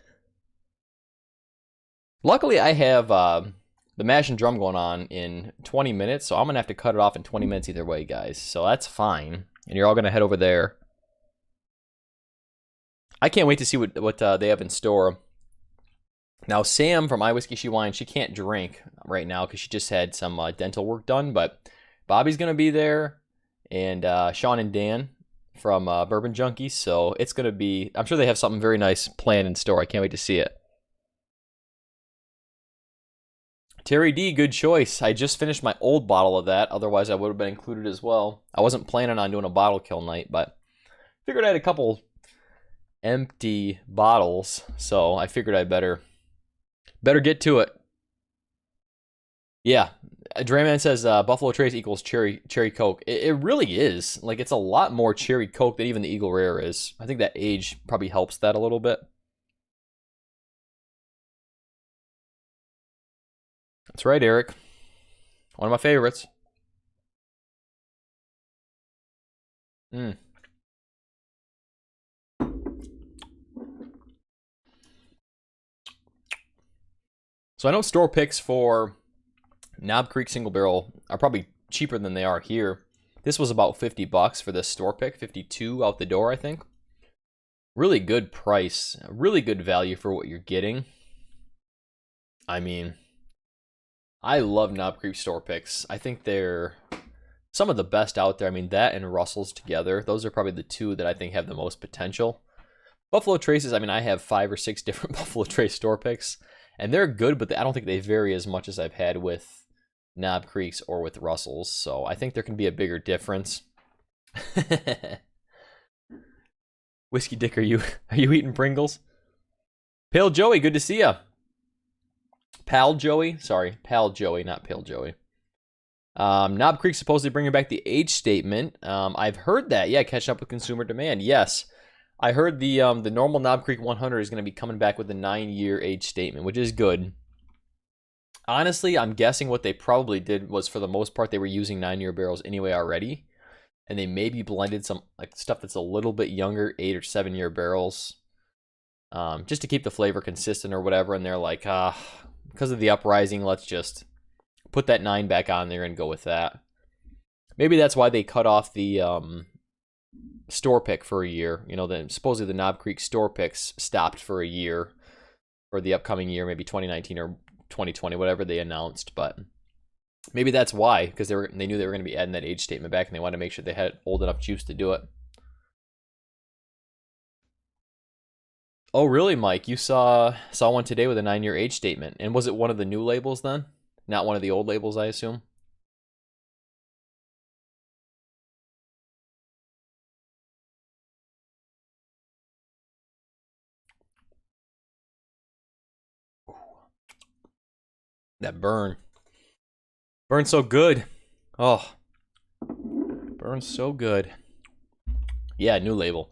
Luckily, I have the mash and drum going on in 20 minutes, so I'm going to have to cut it off in 20 minutes either way, guys. So that's fine. And you're all going to head over there. I can't wait to see what they have in store. Now, Sam from I Whiskey She Wine, she can't drink right now because she just had some dental work done, but Bobby's going to be there, and Sean and Dan from Bourbon Junkies, so it's going to be, I'm sure they have something very nice planned in store. I can't wait to see it. Terry D, good choice. I just finished my old bottle of that, otherwise I would have been included as well. I wasn't planning on doing a bottle kill night, but figured I had a couple empty bottles, so I figured I better get to it. Yeah, Drayman says Buffalo Trace equals cherry Coke. It really is. Like, it's a lot more cherry Coke than even the Eagle Rare is. I think that age probably helps that a little bit. That's right, Eric. One of my favorites. Mm. So I know store picks for Knob Creek single barrel are probably cheaper than they are here. This was about $50 for this store pick, 52 out the door, I think. Really good price, really good value for what you're getting. I mean, I love Knob Creek store picks. I think they're some of the best out there. I mean, that and Russell's together, those are probably the two that I think have the most potential. Buffalo Traces, I mean, I have 5 or 6 different Buffalo Trace store picks, and they're good, but I don't think they vary as much as I've had with Knob Creeks or with Russell's, so I think there can be a bigger difference. Whiskey Dick, are you eating Pringles? Pale Joey, good to see ya. Pal Joey, sorry, Pal Joey, not Pale Joey. Knob Creek supposedly bringing back the age statement. I've heard that. Yeah, catching up with consumer demand. Yes, I heard the normal Knob Creek 100 is going to be coming back with the 9-year age statement, which is good. Honestly, I'm guessing what they probably did was, for the most part, they were using 9-year barrels anyway already, and they maybe blended some like stuff that's a little bit younger, 8 or 7-year barrels, just to keep the flavor consistent or whatever. And they're like, because of the uprising, let's just put that 9 back on there and go with that. Maybe that's why they cut off the store pick for a year. You know, supposedly the Knob Creek store picks stopped for a year for the upcoming year, maybe 2019 or 2020, whatever they announced. But maybe that's why, because they knew they were going to be adding that age statement back, and they wanted to make sure they had old enough juice to do it. Oh, really, Mike? You saw one today with a 9-year age statement, and was it one of the new labels then? Not one of the old labels, I assume. That burns so good. Oh, burns so good. Yeah, new label.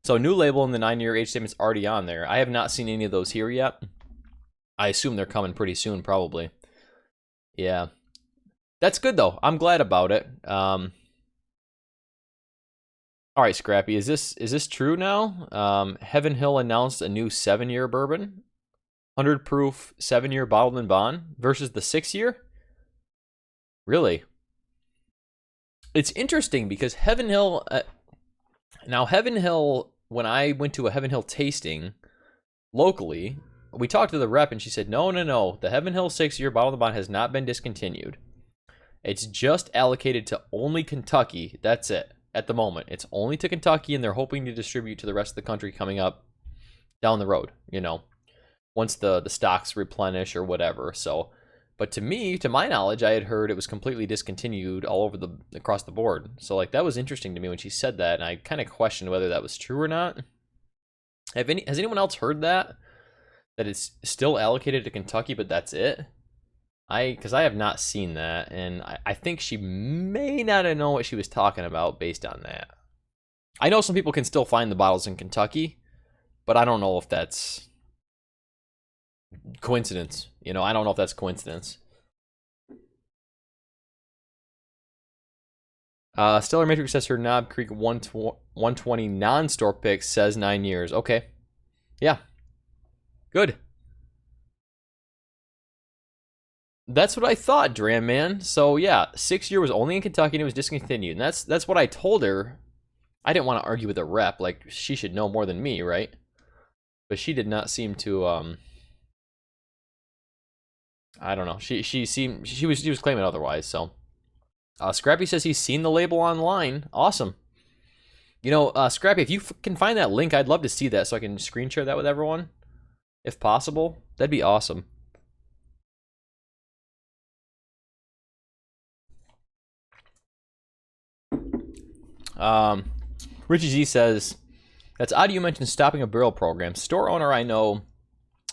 So new label and the 9-year age statement's already on there. I have not seen any of those here yet. I assume they're coming pretty soon, probably. Yeah, that's good though. I'm glad about it. All right, Scrappy, is this true now? Heaven Hill announced a new 7-year bourbon, 100 proof 7-year bottled in bond versus the 6-year. Really? It's interesting because Heaven Hill. Now, Heaven Hill, when I went to a Heaven Hill tasting locally, we talked to the rep and she said, no. The Heaven Hill 6-year bottled in bond has not been discontinued. It's just allocated to only Kentucky. That's it. At the moment, it's only to Kentucky, and they're hoping to distribute to the rest of the country coming up down the road, you know, once the stocks replenish or whatever. So, but to my knowledge, I had heard it was completely discontinued all over across the board. So, like, that was interesting to me when she said that, and I kind of questioned whether that was true or not. Has anyone else heard that it's still allocated to Kentucky, but that's it? Because I have not seen that, and I think she may not have known what she was talking about based on that. I know some people can still find the bottles in Kentucky, but I don't know if that's coincidence. You know, I don't know if that's coincidence. Stellar Matrix says her Knob Creek 120 non-store pick says 9 years. Okay. Yeah. Good. That's what I thought, Dram Man. So yeah, 6-year was only in Kentucky and it was discontinued. And that's what I told her. I didn't want to argue with a rep, like she should know more than me, right? But she did not seem to I don't know. She was claiming otherwise, so Scrappy says he's seen the label online. Awesome. You know, Scrappy, if you can find that link, I'd love to see that so I can screen share that with everyone. If possible, that'd be awesome. Richie Z says, That's odd you mentioned stopping a barrel program. Store owner I know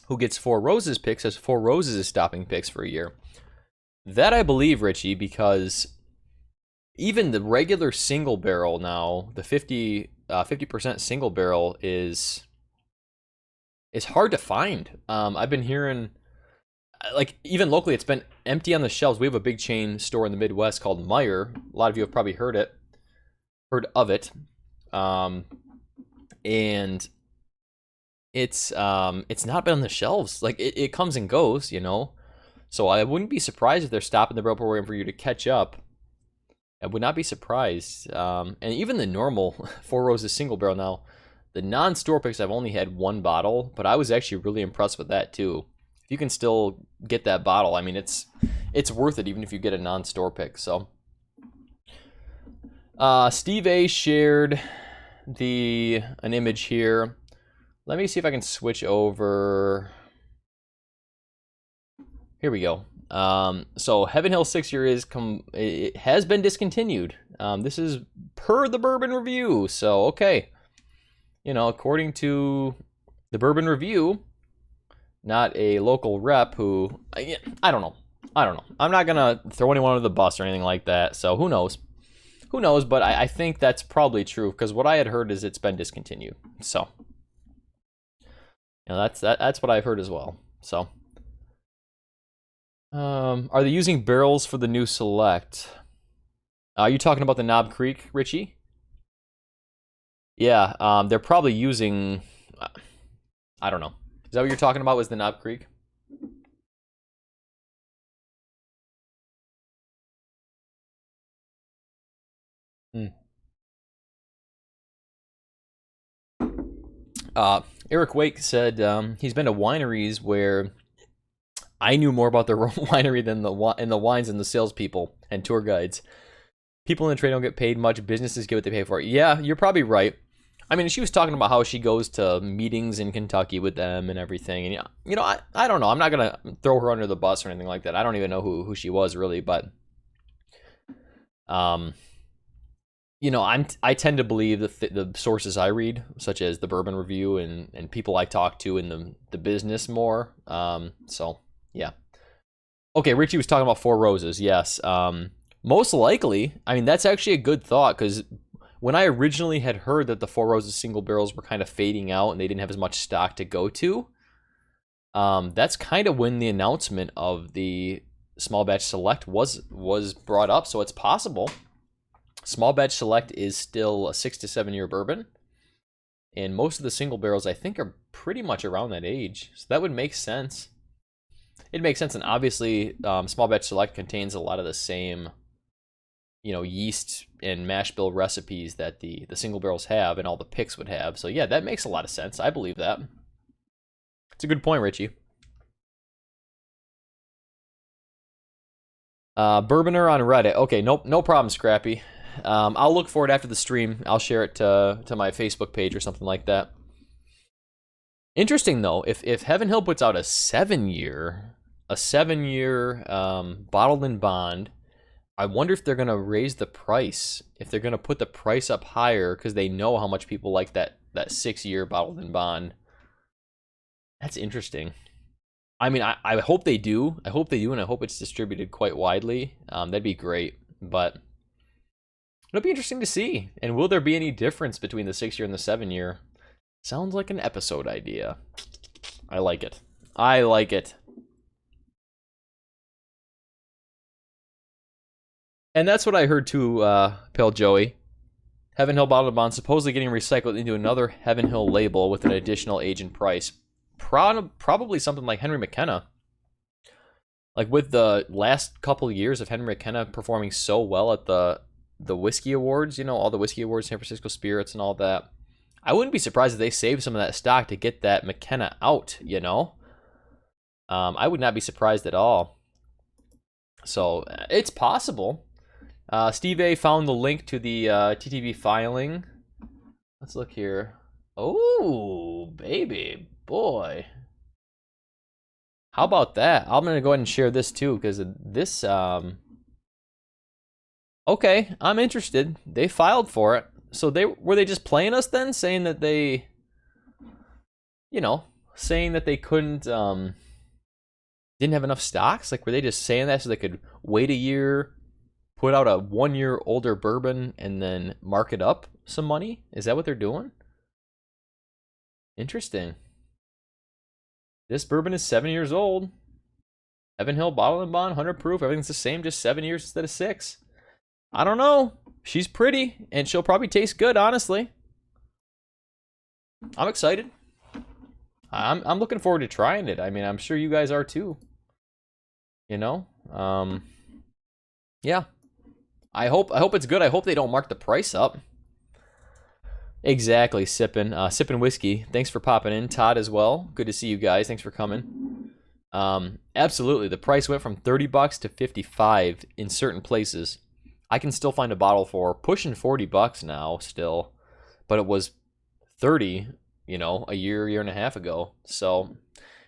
who gets Four Roses picks says Four Roses is stopping picks for a year. That I believe, Richie, because even the regular single barrel now, the 50% single barrel is hard to find. I've been hearing, like, even locally, it's been empty on the shelves. We have a big chain store in the Midwest called Meijer. A lot of you have probably heard of it. And it's not been on the shelves. Like, it comes and goes, you know. So I wouldn't be surprised if they're stopping the barrel program for you to catch up. I would not be surprised. And even the normal Four Roses single barrel now, the non-store picks, I've only had one bottle, but I was actually really impressed with that too. If you can still get that bottle, I mean, it's worth it even if you get a non-store pick. So, Steve A shared an image here. Let me see if I can switch over. Here we go. So Heaven Hill 6-year it has been discontinued. This is per the Bourbon Review. So, okay. You know, according to the Bourbon Review, not a local rep who, I don't know. I'm not going to throw anyone under the bus or anything like that. So who knows? But I think that's probably true because what I had heard is it's been discontinued. So, you know, that's what I've heard as well. So, are they using barrels for the new Select? Are you talking about the Knob Creek, Richie? Yeah, they're probably using, I don't know. Is that what you're talking about, was the Knob Creek? Eric Wake said he's been to wineries where I knew more about the winery than the wines and the salespeople and tour guides. People in the trade don't get paid much. Businesses get what they pay for. Yeah, you're probably right. I mean, she was talking about how she goes to meetings in Kentucky with them and everything. And, you know, I don't know. I'm not going to throw her under the bus or anything like that. I don't even know who she was really. But, you know, I tend to believe the sources I read, such as the Bourbon Review and people I talk to in the business more. So, yeah. Okay, Richie was talking about Four Roses. Yes. Most likely, I mean, that's actually a good thought because when I originally had heard that the Four Roses single barrels were kind of fading out and they didn't have as much stock to go to, that's kind of when the announcement of the Small Batch Select was brought up. So it's possible. Small Batch Select is still a 6 to 7 year bourbon, and most of the single barrels I think are pretty much around that age. So that would make sense. It makes sense, and obviously, Small Batch Select contains a lot of the same, you know, yeast and mash bill recipes that the single barrels have and all the picks would have. So yeah, that makes a lot of sense. I believe that. It's a good point, Richie. Bourboner on Reddit. Okay, nope, no problem, Scrappy. I'll look for it after the stream. I'll share it to my Facebook page or something like that. Interesting though, if Heaven Hill puts out a 7-year bottled in bond, I wonder if they're gonna raise the price. If they're gonna put the price up higher because they know how much people like that 6-year bottled in bond. That's interesting. I mean, I hope they do. I hope they do, and I hope it's distributed quite widely. That'd be great. But it'll be interesting to see. And will there be any difference between the 6-year and the 7-year? Sounds like an episode idea. I like it. I like it. And that's what I heard too, Pale Joey. Heaven Hill Bottled Bond supposedly getting recycled into another Heaven Hill label with an additional age and price. Probably something like Henry McKenna. Like with the last couple of years of Henry McKenna performing so well at the whiskey awards, you know, all the whiskey awards, San Francisco Spirits and all that. I wouldn't be surprised if they saved some of that stock to get that McKenna out, you know. I would not be surprised at all. So it's possible. Steve A found the link to the TTV filing. Let's look here. Oh, baby boy. How about that? I'm going to go ahead and share this too because this... Okay, I'm interested. They filed for it. So were they just playing us then, saying that they, you know, saying that they couldn't, didn't have enough stocks? Like, were they just saying that so they could wait a year, put out a 1 year older bourbon, and then mark it up some money? Is that what they're doing? Interesting. This bourbon is 7 years old. Heaven Hill Bottle and Bond, 100 proof. Everything's the same, just 7 years instead of 6. I don't know. She's pretty, and she'll probably taste good, honestly. I'm excited. I'm looking forward to trying it. I mean, I'm sure you guys are too. You know? Yeah. I hope it's good. I hope they don't mark the price up. Exactly, sipping whiskey. Thanks for popping in, Todd, as well. Good to see you guys. Thanks for coming. Absolutely, the price went from $30 to $55 in certain places. I can still find a bottle for pushing $40 now, still, but it was $30, you know, a year and a half ago. So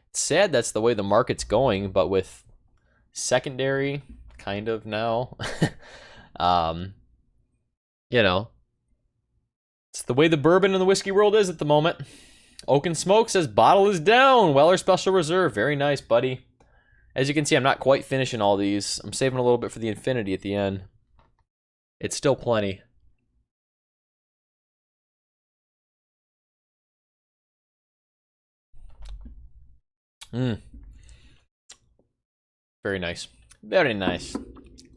it's sad that's the way the market's going, but with secondary kind of now, you know. It's the way the bourbon and the whiskey world is at the moment. Oak and Smoke says, bottle is down. Weller Special Reserve. Very nice, buddy. As you can see, I'm not quite finishing all these. I'm saving a little bit for the infinity at the end. It's still plenty. Very nice. Very nice.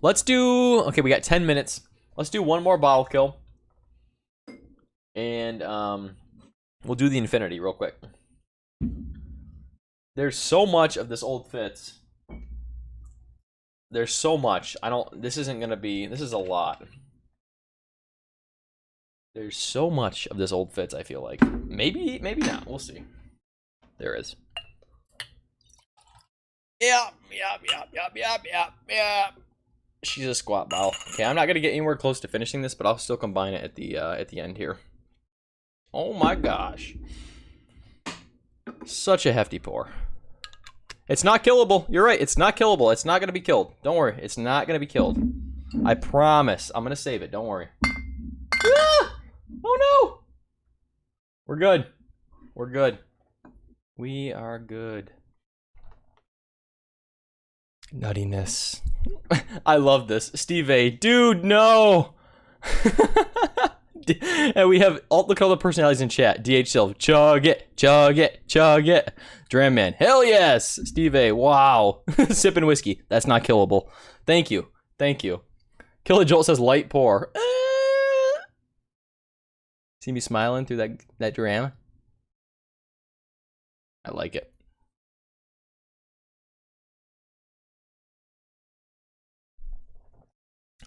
Let's do... Okay, we got 10 minutes. Let's do one more bottle kill. And we'll do the infinity real quick. There's so much of this Old Fitz. There's so much. This isn't going to be... This is a lot. There's so much of this Old Fitz, I feel like. Maybe not. We'll see. There is. Yep. She's a squat bottle. Okay, I'm not going to get anywhere close to finishing this, but I'll still combine it at the end here. Oh my gosh. Such a hefty pour. It's not killable. You're right. It's not killable. It's not going to be killed. Don't worry. It's not going to be killed. I promise. I'm going to save it. Don't worry. Ah! Oh no. We're good. We're good. We are good. Nuttiness. I love this. Steve A. Dude, no. And we have look at all the personalities in chat. DH Silv, chug it, chug it, chug it. Dram Man, hell yes. Steve A, wow. Sipping whiskey. That's not killable. Thank you. Thank you. Killer Jolt says light pour. See me smiling through that dram? I like it.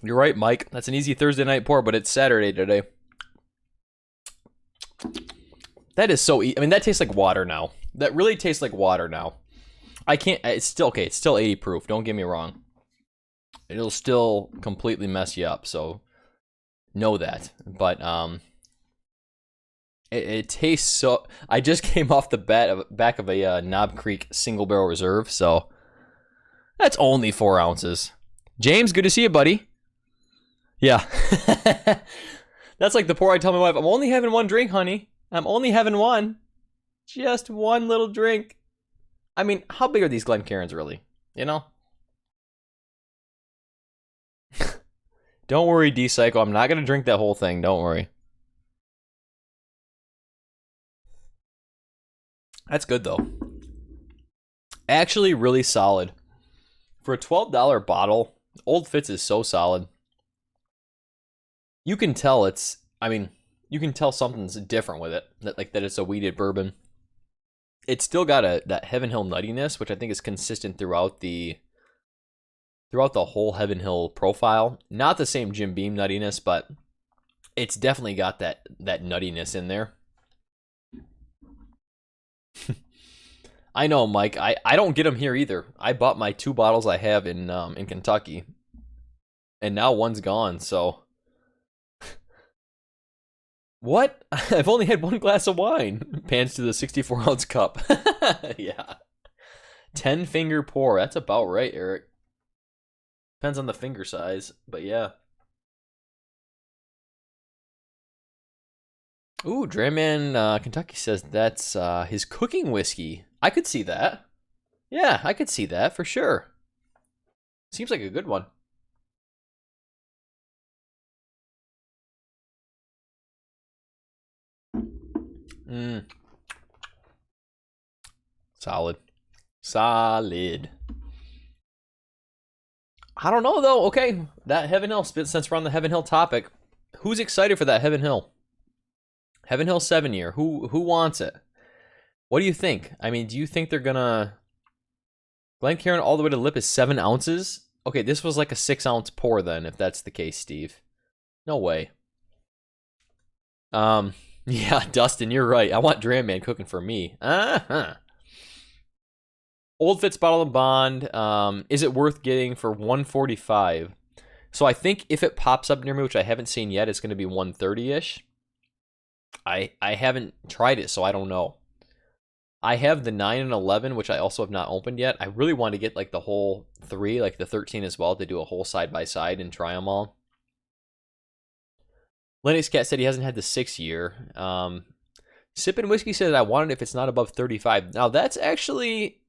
You're right, Mike. That's an easy Thursday night pour, but it's Saturday today. That is so I mean, that tastes like water now. That really tastes like water now. I can't... It's still... Okay, it's still 80 proof. Don't get me wrong. It'll still completely mess you up, so... Know that. But, It tastes so... I just came off the back of a Knob Creek single barrel reserve, so... That's only 4 ounces. James, good to see you, buddy. Yeah. That's like the pour I tell my wife, I'm only having one drink, honey. I'm only having one. Just one little drink. I mean, how big are these Glencairns really? You know? Don't worry, D-Cycle. I'm not going to drink that whole thing. Don't worry. That's good, though. Actually, really solid. For a $12 bottle, Old Fitz is so solid. You can tell it's... I mean, you can tell something's different with it. That it's a wheated bourbon. It's still got that Heaven Hill nuttiness, which I think is consistent throughout the whole Heaven Hill profile. Not the same Jim Beam nuttiness, but it's definitely got that nuttiness in there. I know, Mike. I don't get them here either. I bought my 2 bottles I have in Kentucky, and now one's gone. So, what? I've only had 1 glass of wine. Pans to the 64-ounce cup. Yeah, 10-finger pour. That's about right, Eric. Depends on the finger size, but yeah. Ooh, Drayman Kentucky says that's his cooking whiskey. I could see that. Yeah, I could see that for sure. Seems like a good one. Mm. Solid. Solid. I don't know though. Okay, that Heaven Hill, since we're on the Heaven Hill topic, who's excited for that Heaven Hill? Heaven Hill 7-year. Who wants it? What do you think? I mean, do you think they're gonna Glencairn all the way to lip is 7 ounces? Okay, this was like a 6-ounce pour then, if that's the case, Steve. No way. Yeah, Dustin, you're right. I want Dram Man cooking for me. Uh-huh. Old Fitz Bottle and Bond. Is it worth getting for $145? So I think if it pops up near me, which I haven't seen yet, it's going to be $130-ish. I haven't tried it, so I don't know. I have the 9 and 11, which I also have not opened yet. I really want to get like the whole 3, like the 13 as well, to do a whole side-by-side and try them all. Linux Cat said he hasn't had the 6-year. Sippin' Whiskey said I want it if it's not above 35. Now that's actually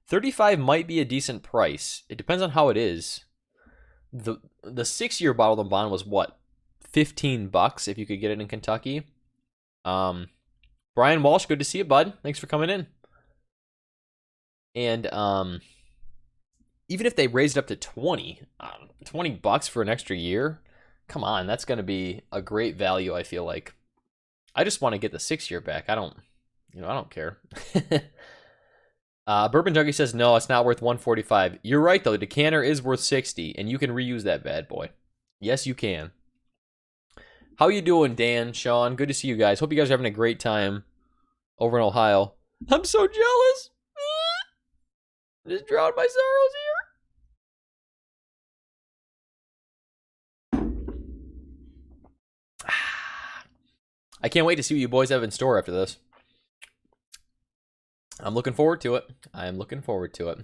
35 might be a decent price. It depends on how it is. The 6-year bottled and bond was what, $15 if you could get it in Kentucky. Brian Walsh, good to see you, bud. Thanks for coming in. And even if they raised it up to $20 for an extra year, come on, that's going to be a great value. I feel like I just want to get the 6-year back. I don't care. Bourbon Junkie says no, it's not worth $145. You're right though. The decanter is worth $60, and you can reuse that bad boy. Yes, you can. How you doing, Dan, Sean? Good to see you guys. Hope you guys are having a great time over in Ohio. I'm so jealous. Just drown my sorrows here. I can't wait to see what you boys have in store after this. I'm looking forward to it. I'm looking forward to it.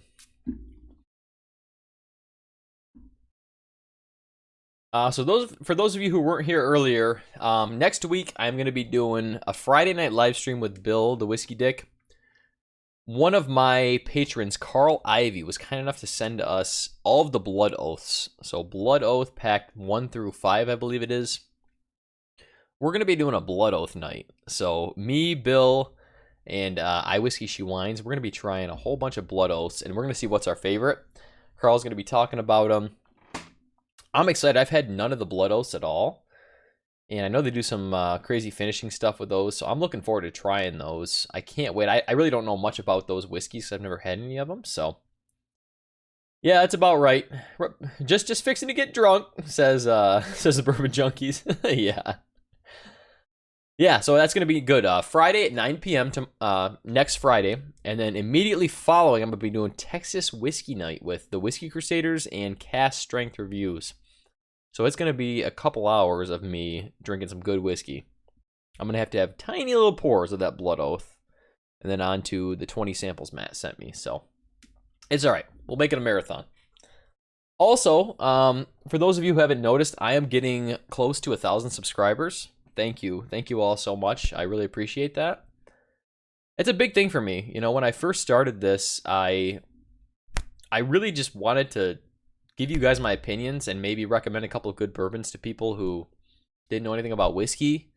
So for those of you who weren't here earlier, next week I'm going to be doing a Friday night live stream with Bill, the Whiskey Dick. One of my patrons, Carl Ivy, was kind enough to send us all of the Blood Oaths. So Blood Oath Pack 1 through 5, I believe it is. We're going to be doing a Blood Oath night. So me, Bill, and I Whiskey She Wines, we're going to be trying a whole bunch of Blood Oaths, and we're going to see what's our favorite. Carl's going to be talking about them. I'm excited. I've had none of the Blood Oaths at all. And I know they do some crazy finishing stuff with those, so I'm looking forward to trying those. I can't wait. I really don't know much about those whiskeys because I've never had any of them, so. Yeah, that's about right. Just fixing to get drunk, says the Bourbon Junkies. Yeah. Yeah, so that's going to be good. Friday at 9 p.m. to next Friday, and then immediately following, I'm going to be doing Texas Whiskey Night with the Whiskey Crusaders and Cast Strength Reviews. So it's going to be a couple hours of me drinking some good whiskey. I'm going to have tiny little pours of that Blood Oath, and then on to the 20 samples Matt sent me. So it's all right. We'll make it a marathon. Also, for those of you who haven't noticed, I am getting close to 1,000 subscribers. Thank you. Thank you all so much. I really appreciate that. It's a big thing for me. You know, when I first started this, I really just wanted to give you guys my opinions and maybe recommend a couple of good bourbons to people who didn't know anything about whiskey.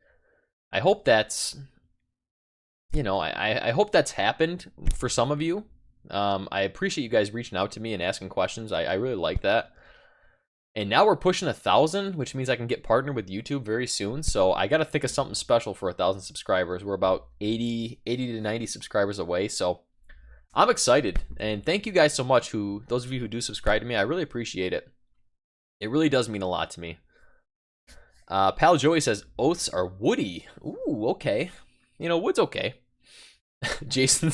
I hope that's, I hope that's happened for some of you. I appreciate you guys reaching out to me and asking questions. I really like that. And now we're pushing 1,000, which means I can get partnered with YouTube very soon. So I got to think of something special for 1,000 subscribers. We're about 80 to 90 subscribers away. So I'm excited. And thank you guys so much, those of you who do subscribe to me. I really appreciate it. It really does mean a lot to me. Pal Joey says, oaths are woody. Ooh, okay. Wood's okay. Jason,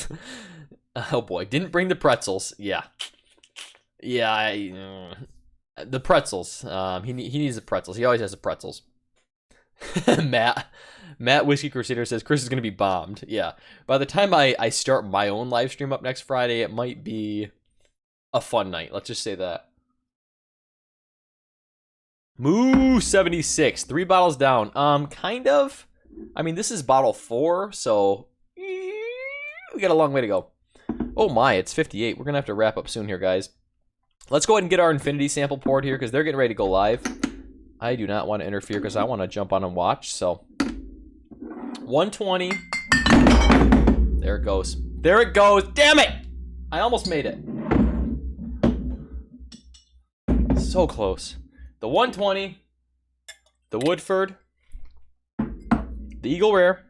oh boy, didn't bring the pretzels. Yeah. Yeah, the pretzels. He needs the pretzels. He always has the pretzels. Matt Whiskey Crusader says Chris is going to be bombed. Yeah. By the time I start my own live stream up next Friday, it might be a fun night. Let's just say that. Moo 76, 3 bottles down. Kind of. I mean, this is bottle 4, so we got a long way to go. Oh my, it's 58. We're going to have to wrap up soon here, guys. Let's go ahead and get our Infinity sample poured here because they're getting ready to go live. I do not want to interfere because I want to jump on and watch. So 120. There it goes. There it goes. Damn it! I almost made it. So close. The 120. The Woodford. The Eagle Rare.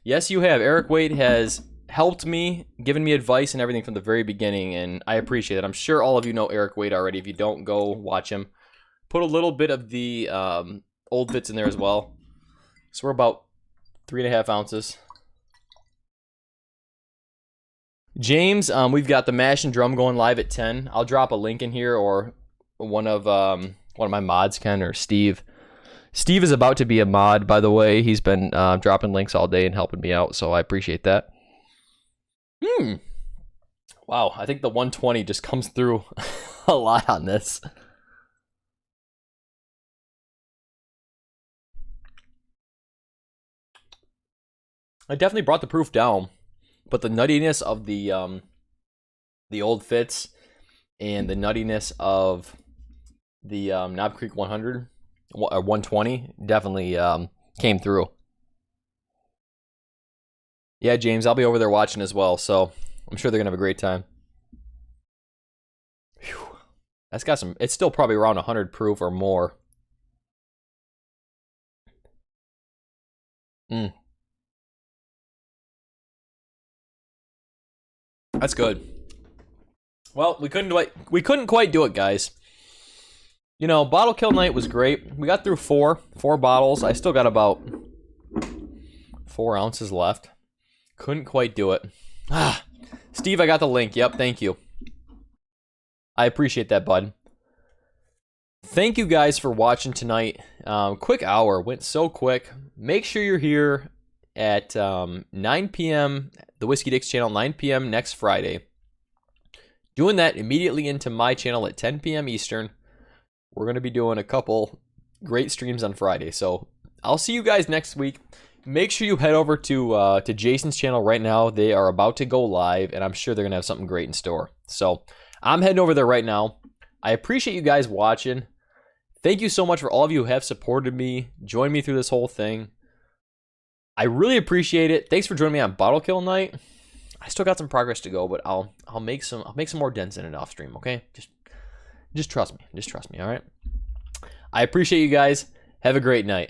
Yes, you have. Eric Wade has helped me, given me advice and everything from the very beginning, and I appreciate it. I'm sure all of you know Eric Wade already. If you don't, go watch him. Put a little bit of the old Vits in there as well. So we're about 3.5 ounces. James, we've got the Mash and Drum going live at 10. I'll drop a link in here, or one of my mods, Ken or Steve. Steve is about to be a mod, by the way. He's been dropping links all day and helping me out, so I appreciate that. Wow, I think the 120 just comes through a lot on this. I definitely brought the proof down, but the nuttiness of the old Fitz and the nuttiness of the Knob Creek 100 or 120 definitely came through. Yeah, James, I'll be over there watching as well, so I'm sure they're gonna have a great time. Whew. That's got some. It's still probably around 100 proof or more. That's good. Well, we couldn't quite do it, guys. You know, bottle kill night was great. We got through four bottles. I still got about 4 ounces left. Couldn't quite do it. Steve, I got the link. Yep, thank you. I appreciate that, bud. Thank you guys for watching tonight. Quick hour. Went so quick. Make sure you're here at 9 p.m. the Whiskey Dicks channel, 9 p.m. next Friday. Doing that immediately into my channel at 10 p.m. Eastern. We're going to be doing a couple great streams on Friday. So I'll see you guys next week. Make sure you head over to Jason's channel right now. They are about to go live, and I'm sure they're going to have something great in store. So I'm heading over there right now. I appreciate you guys watching. Thank you so much for all of you who have supported me, joined me through this whole thing. I really appreciate it. Thanks for joining me on Bottle Kill Night. I still got some progress to go, but I'll make some more dents in it off stream, okay? Just trust me. Just trust me, all right? I appreciate you guys. Have a great night.